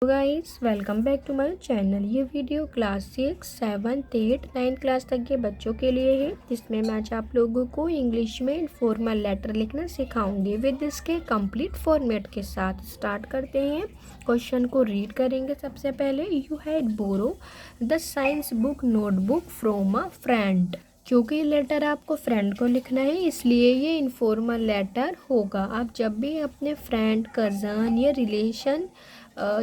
Guys, welcome back to my channel. ये video class 6, 7, 8, 9 class तक के बच्चों के लिए है। जिसमें मैं आज आप लोगों को इंग्लिश में इनफॉर्मल लेटर लिखना सिखाऊंगी विद इसके कंप्लीट फॉर्मेट के साथ। स्टार्ट करते हैं। क्वेश्चन को रीड करेंगे। सबसे पहले, you had borrow the science book notebook from a friend. क्योंकि लेटर आपको फ्रेंड को लिखना है, इसलिए ये इनफॉर्मल लेटर होगा। आप जब भी अपने फ्रेंड, कज़न या रिलेशन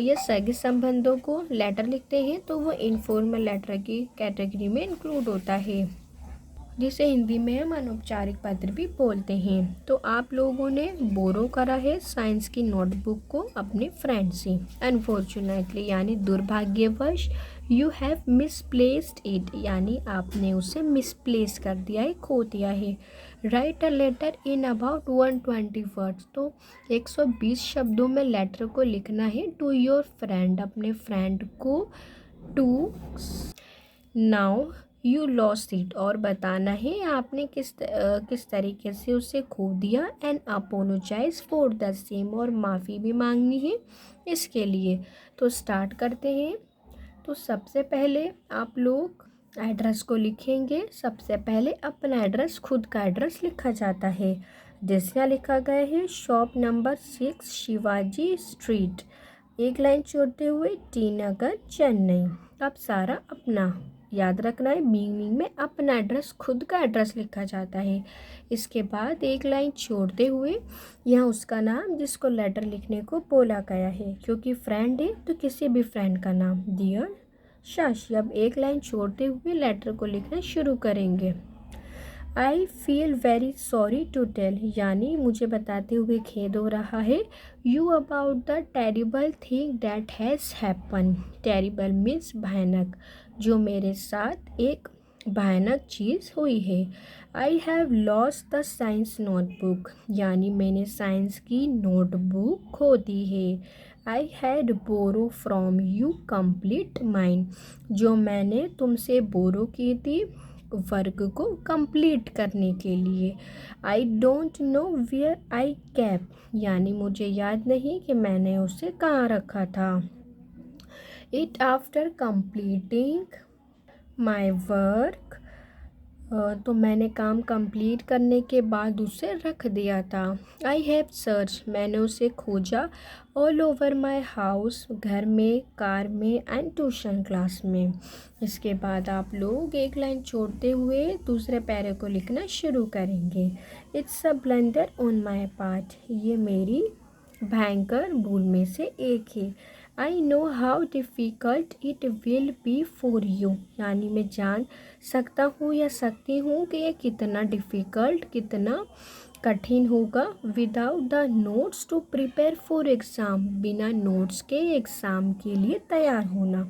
या सगे संबंधों को लेटर लिखते हैं तो वो इनफॉर्मल लेटर की कैटेगरी में इंक्लूड होता है, जिसे हिंदी में हम अनौपचारिक पत्र भी बोलते हैं। तो आप लोगों ने बोरो करा है साइंस की नोटबुक को अपने फ्रेंड से। अनफॉर्चुनेटली यानी दुर्भाग्यवश, यू हैव मिसप्लेस्ड इट यानी आपने उसे मिसप्लेस कर दिया है, खो दिया है। Write a letter in about 120 words. तो 120 शब्दों में लेटर को लिखना है टू योर फ्रेंड, अपने फ्रेंड को। To now you lost it, और बताना है आपने किस तरीके से उसे खो दिया। And apologise for the same, और माफ़ी भी मांगनी है इसके लिए। तो स्टार्ट करते हैं। तो सबसे पहले आप लोग एड्रेस को लिखेंगे। सबसे पहले अपना एड्रेस, खुद का एड्रेस लिखा जाता है। जैसे यहाँ लिखा गया है शॉप नंबर 6 शिवाजी स्ट्रीट, एक लाइन छोड़ते हुए टी नगर चेन्नई। अब सारा अपना याद रखना है। बिगिनिंग में अपना एड्रेस, खुद का एड्रेस लिखा जाता है। इसके बाद एक लाइन छोड़ते हुए यहाँ उसका नाम जिसको लेटर लिखने को बोला गया है। क्योंकि फ्रेंड है तो किसी भी फ्रेंड का नाम, डियर शशि। अब एक लाइन छोड़ते हुए लेटर को लिखना शुरू करेंगे। I feel very sorry to tell, यानी मुझे बताते हुए खेद हो रहा है, you about the terrible thing that has happen. Terrible means भयानक, जो मेरे साथ एक भयानक चीज़ हुई है। I have lost the science notebook, यानी मैंने साइंस की नोटबुक खो दी है। I had borrow from you complete mind, जो मैंने तुमसे बोरो की थी वर्क को कंप्लीट करने के लिए। I don't know where I kept, यानी मुझे याद नहीं कि मैंने उसे कहाँ रखा था। It after completing my work, तो मैंने काम कंप्लीट करने के बाद उसे रख दिया था। आई हैव सर्च, मैंने उसे खोजा। ऑल ओवर माई हाउस, घर में, कार में, एंड ट्यूशन क्लास में। इसके बाद आप लोग एक लाइन छोड़ते हुए दूसरे पैरे को लिखना शुरू करेंगे। It's a blunder on my part, ये मेरी भयंकर भूल में से एक है। I know how difficult it will be for you, यानी मैं जान सकता हूँ या सकती हूँ कि ये कितना डिफ़िकल्ट, कितना कठिन होगा। Without the notes to prepare for exam, बिना नोट्स के एग्ज़ाम के लिए तैयार होना।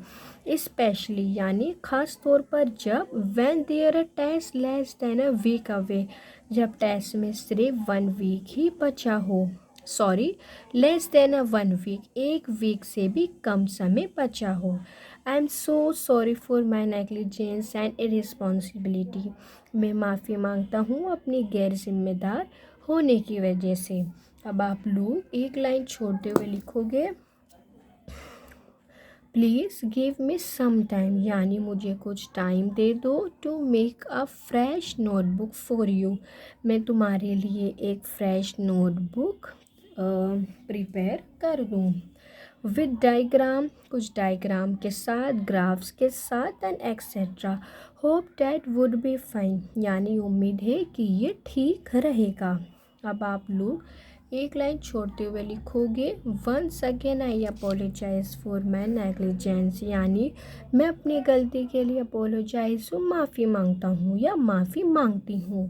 स्पेशली यानी ख़ास तौर पर जब when there a test less than a week away, जब टेस्ट में सिर्फ 1 वीक ही बचा हो। Sorry, less than a 1 week, एक वीक से भी कम समय बचा हो। I am so sorry for my negligence and irresponsibility, मैं माफ़ी मांगता हूँ अपनी गैर जिम्मेदार होने की वजह से। अब आप लोग एक लाइन छोड़ते हुए लिखोगे, please give me some time, यानी मुझे कुछ टाइम दे दो। To make a fresh notebook for you, मैं तुम्हारे लिए एक फ्रेश नोटबुक प्रिपेयर कर दूँ। विद डायग्राम, कुछ डायग्राम के साथ, ग्राफ्स के साथ, and etcetera. Hope that would be fine, यानी उम्मीद है कि ये ठीक रहेगा। अब आप लोग एक लाइन छोड़ते हुए लिखोगे, once again I apologise for my negligence, यानी मैं अपनी गलती के लिए अपोलोजाइज हूँ, माफ़ी मांगता हूँ या माफ़ी मांगती हूँ।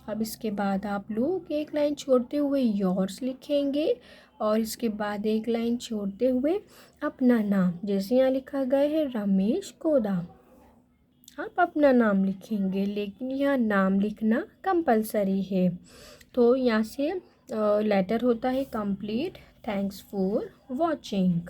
अब इसके बाद आप लोग एक लाइन छोड़ते हुए योर्स लिखेंगे, और इसके बाद एक लाइन छोड़ते हुए अपना नाम, जैसे यहाँ लिखा गया है रमेश कोदा। आप अपना नाम लिखेंगे, लेकिन यहाँ नाम लिखना कंपलसरी है। तो यहाँ से लेटर होता है कंप्लीट। Thanks for watching.